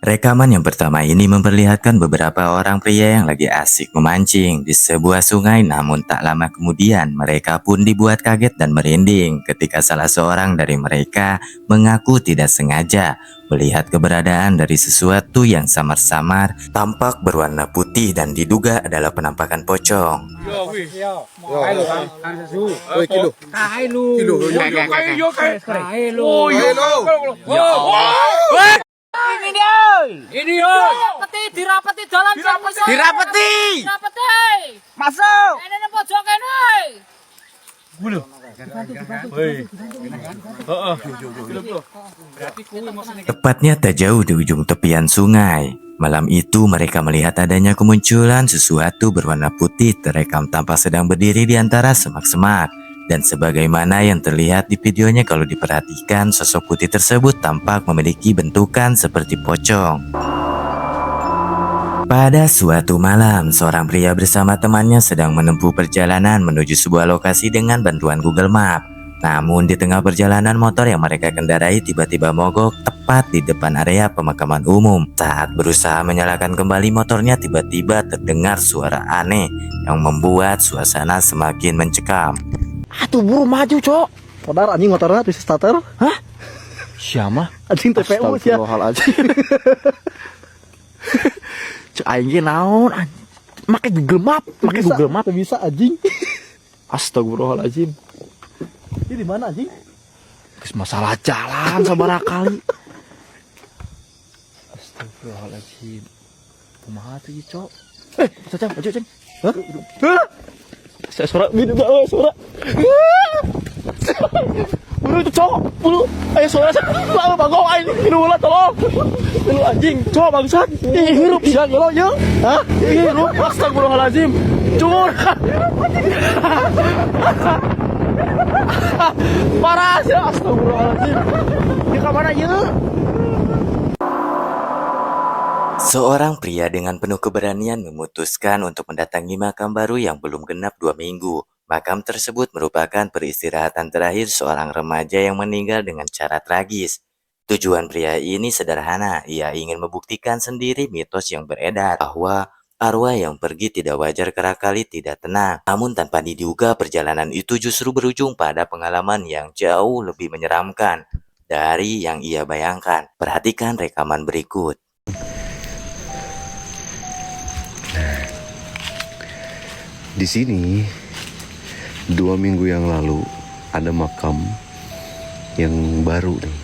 Rekaman yang pertama ini memperlihatkan beberapa orang pria yang lagi asik memancing di sebuah sungai, namun tak lama kemudian mereka pun dibuat kaget dan merinding ketika salah seorang dari mereka mengaku tidak sengaja melihat keberadaan dari sesuatu yang samar-samar tampak berwarna putih dan diduga adalah penampakan pocong. Ini dia. Dirapeti dalam dirapeti. Masuk. Ini nang pojok kene. Tepatnya tak jauh di ujung tepian sungai. Malam itu mereka melihat adanya kemunculan sesuatu berwarna putih terekam tampak sedang berdiri di antara semak-semak. Dan sebagaimana yang terlihat di videonya, kalau diperhatikan sosok putih tersebut tampak memiliki bentukan seperti pocong. Pada suatu malam, seorang pria bersama temannya sedang menempuh perjalanan menuju sebuah lokasi dengan bantuan Google Map. Namun di tengah perjalanan, motor yang mereka kendarai tiba-tiba mogok tepat di depan area pemakaman umum. Saat berusaha menyalakan kembali motornya, tiba-tiba terdengar suara aneh yang membuat suasana semakin mencekam. Atuh buru maju, Cok. Podar anjing motornya bisa starter. Hah? Siapa? Anjing TPU sia. Astagfirullahaladzim. Cek aing ge naon? Make Google Map, make Google Map bisa anjing. Astagfirullahaladzim. Ini di mana anjing? Geus masalah jalan sabaraha kali. Astagfirullahaladzim. Kumaha tuh, Cok? Cang, maju, Cang. Hah? Saya suara bini enggak suara. Bulu itu cowok, bulu. Ayo suara saya. Bangong aing minum ulah tolong. Lu anjing, cowok bangsat. Ih, hirup siang lo ya. Hah? Ih, hirup. Astagfirullahaladzim. Cur. Parah sih, astagfirullahaladzim. Di kamar aja. Seorang pria dengan penuh keberanian memutuskan untuk mendatangi makam baru yang belum genap 2 minggu. Makam tersebut merupakan peristirahatan terakhir seorang remaja yang meninggal dengan cara tragis. Tujuan pria ini sederhana, ia ingin membuktikan sendiri mitos yang beredar bahwa arwah yang pergi tidak wajar kerap kali tidak tenang. Namun tanpa diduga, perjalanan itu justru berujung pada pengalaman yang jauh lebih menyeramkan dari yang ia bayangkan. Perhatikan rekaman berikut. Di sini 2 minggu yang lalu ada makam yang baru nih,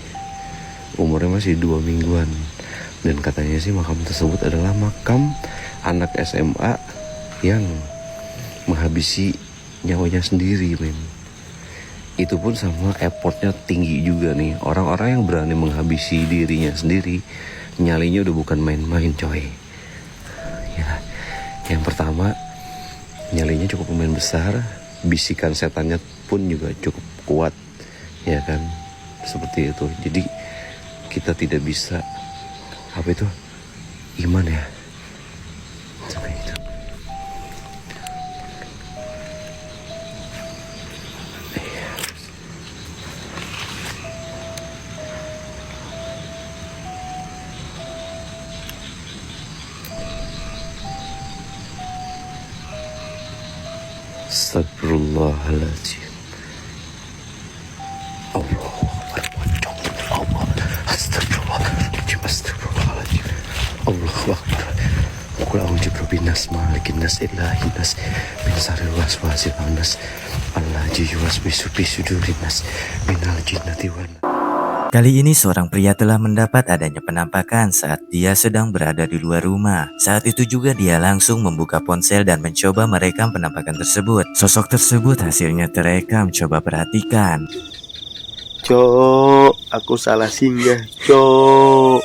umurnya masih 2 mingguan, dan katanya sih makam tersebut adalah makam anak SMA yang menghabisi nyawanya sendiri, men. Itu pun sama effortnya tinggi juga nih. Orang-orang yang berani menghabisi dirinya sendiri, nyalinya udah bukan main-main, coy. Ya, yang pertama, nyalinya cukup lumayan besar, bisikan setannya pun juga cukup kuat, ya kan, seperti itu. Jadi kita tidak bisa iman ya sampai itu. Astagfirullahaladzim. Allahu Akbar. Allah. Astagfirullahaladzim. Astagfirullahaladzim. Allahu Akbar. Qul a'udzu birabbin-nas, malikin-nas, ilahin-nas, min syarril waswasil khannas, allazi yuwaswisu fi sudurin-nas, minal jinnati wan nas. Kali ini seorang pria telah mendapat adanya penampakan saat dia sedang berada di luar rumah. Saat itu juga dia langsung membuka ponsel dan mencoba merekam penampakan tersebut. Sosok tersebut hasilnya terekam, coba perhatikan. Cok, aku salah singgah, Cok.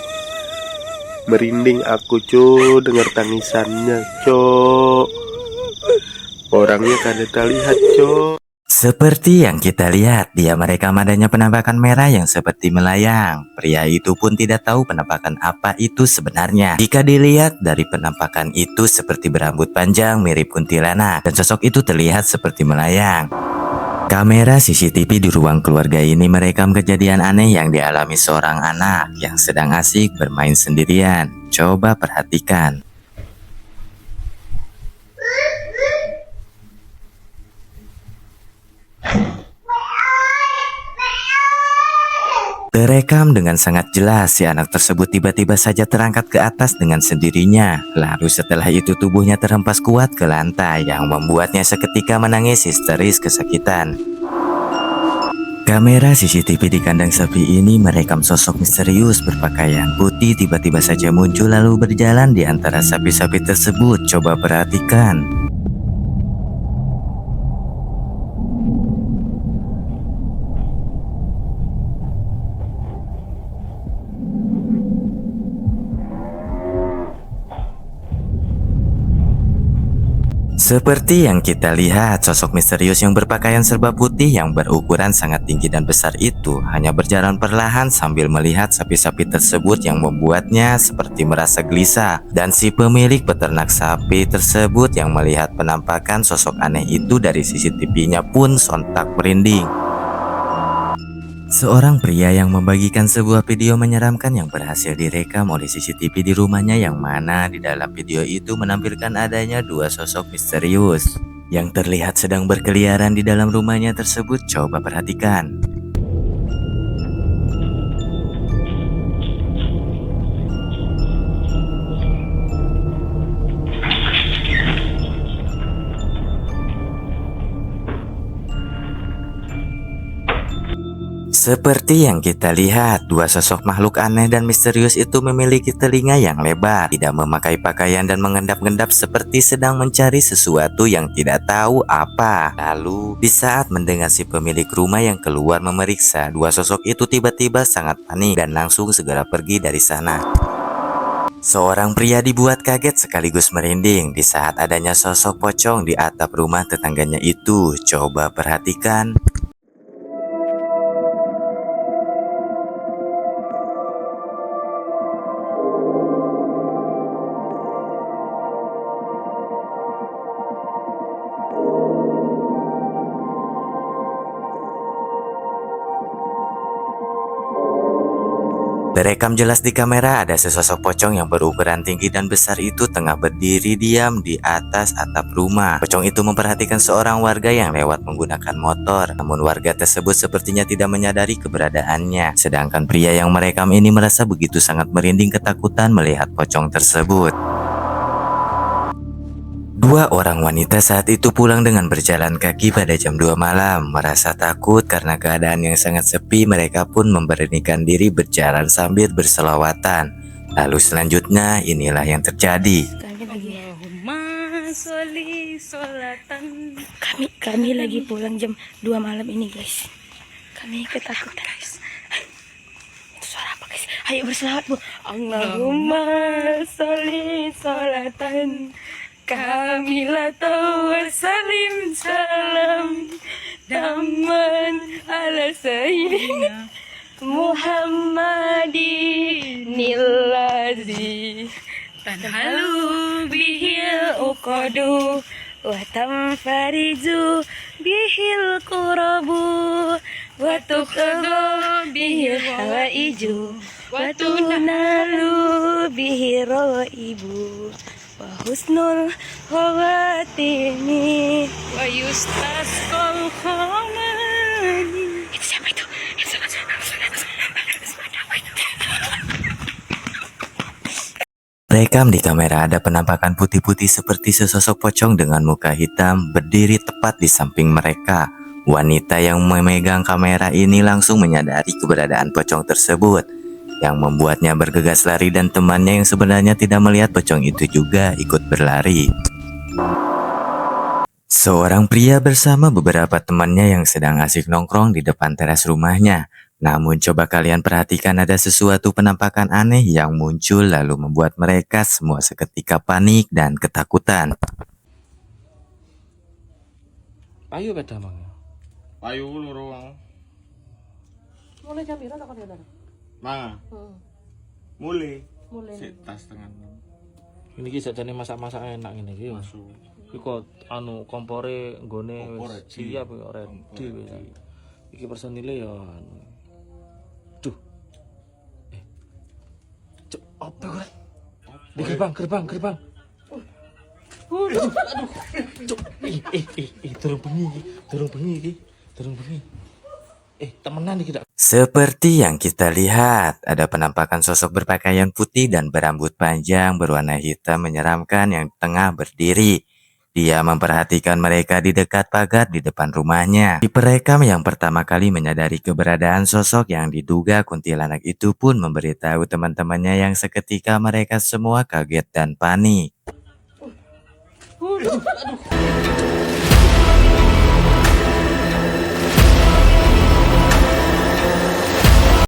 Merinding aku, Cok, dengar tangisannya, Cok. Orangnya kada terlihat, Cok. Seperti yang kita lihat, dia merekam adanya penampakan merah yang seperti melayang. Pria itu pun tidak tahu penampakan apa itu sebenarnya. Jika dilihat dari penampakan itu seperti berambut panjang mirip kuntilanak, dan sosok itu terlihat seperti melayang. Kamera CCTV di ruang keluarga ini merekam kejadian aneh yang dialami seorang anak yang sedang asik bermain sendirian. Coba perhatikan. Terekam dengan sangat jelas si anak tersebut tiba-tiba saja terangkat ke atas dengan sendirinya. Lalu setelah itu tubuhnya terhempas kuat ke lantai yang membuatnya seketika menangis histeris kesakitan. Kamera CCTV di kandang sapi ini merekam sosok misterius berpakaian putih tiba-tiba saja muncul lalu berjalan di antara sapi-sapi tersebut. Coba perhatikan. Seperti yang kita lihat, sosok misterius yang berpakaian serba putih yang berukuran sangat tinggi dan besar itu hanya berjalan perlahan sambil melihat sapi-sapi tersebut yang membuatnya seperti merasa gelisah. Dan si pemilik peternak sapi tersebut yang melihat penampakan sosok aneh itu dari CCTV-nya pun sontak merinding. Seorang pria yang membagikan sebuah video menyeramkan yang berhasil direkam oleh CCTV di rumahnya, yang mana di dalam video itu menampilkan adanya dua sosok misterius yang terlihat sedang berkeliaran di dalam rumahnya tersebut. Coba perhatikan. Seperti yang kita lihat, dua sosok makhluk aneh dan misterius itu memiliki telinga yang lebar, tidak memakai pakaian dan mengendap-endap seperti sedang mencari sesuatu yang tidak tahu apa. Lalu, di saat mendengar si pemilik rumah yang keluar memeriksa, dua sosok itu tiba-tiba sangat panik dan langsung segera pergi dari sana. Seorang pria dibuat kaget sekaligus merinding di saat adanya sosok pocong di atap rumah tetangganya itu. Coba perhatikan. Terekam jelas di kamera ada sesosok pocong yang berukuran tinggi dan besar itu tengah berdiri diam di atas atap rumah. Pocong itu memperhatikan seorang warga yang lewat menggunakan motor, namun warga tersebut sepertinya tidak menyadari keberadaannya. Sedangkan pria yang merekam ini merasa begitu sangat merinding ketakutan melihat pocong tersebut. Dua orang wanita saat itu pulang dengan berjalan kaki pada jam 2 malam. Merasa takut karena keadaan yang sangat sepi, mereka pun memberanikan diri berjalan sambil berselawatan. Lalu selanjutnya inilah yang terjadi. Kami lagi pulang jam 2 malam ini, guys. Kami ketakutan, guys. Itu suara apa, guys? Ayo berselawat, Bu. Allahumma sholli sholatan kamilatan wa salim salam daman ala sayyidina Muhammadin nillazi tanhalu bihil uqadu wa tanfariju bihil qurabu wa tuqadu bihil hawaiju wa tunalu bihil rawaibu wa husnul khawatimi wa yustasqal khamani. Itu siapa itu? Rekam di kamera ada penampakan putih-putih seperti sesosok pocong dengan muka hitam berdiri tepat di samping mereka. Wanita yang memegang kamera ini langsung menyadari keberadaan pocong tersebut, yang membuatnya bergegas lari dan temannya yang sebenarnya tidak melihat pocong itu juga ikut berlari. Seorang pria bersama beberapa temannya yang sedang asik nongkrong di depan teras rumahnya. Namun coba kalian perhatikan, ada sesuatu penampakan aneh yang muncul lalu membuat mereka semua seketika panik dan ketakutan. Ayo beda mang. Ayo lurung. Mulai jam berapa kan ya? Mang. Mulai. Sik tas tangan. Ini kisah jadi masak-masak enak ini. Masuk. Iko anu kompore nggone wis siap ya ready wis. Iki personile ya anu. Duh. Cuk, apa kok? Di gerbang. Aduh. Cuk, turun bengi iki. Temenan iki. Seperti yang kita lihat, ada penampakan sosok berpakaian putih dan berambut panjang berwarna hitam menyeramkan yang tengah berdiri. Dia memperhatikan mereka di dekat pagar di depan rumahnya. Di perekam yang pertama kali menyadari keberadaan sosok yang diduga kuntilanak itu pun memberitahu teman-temannya yang seketika mereka semua kaget dan panik.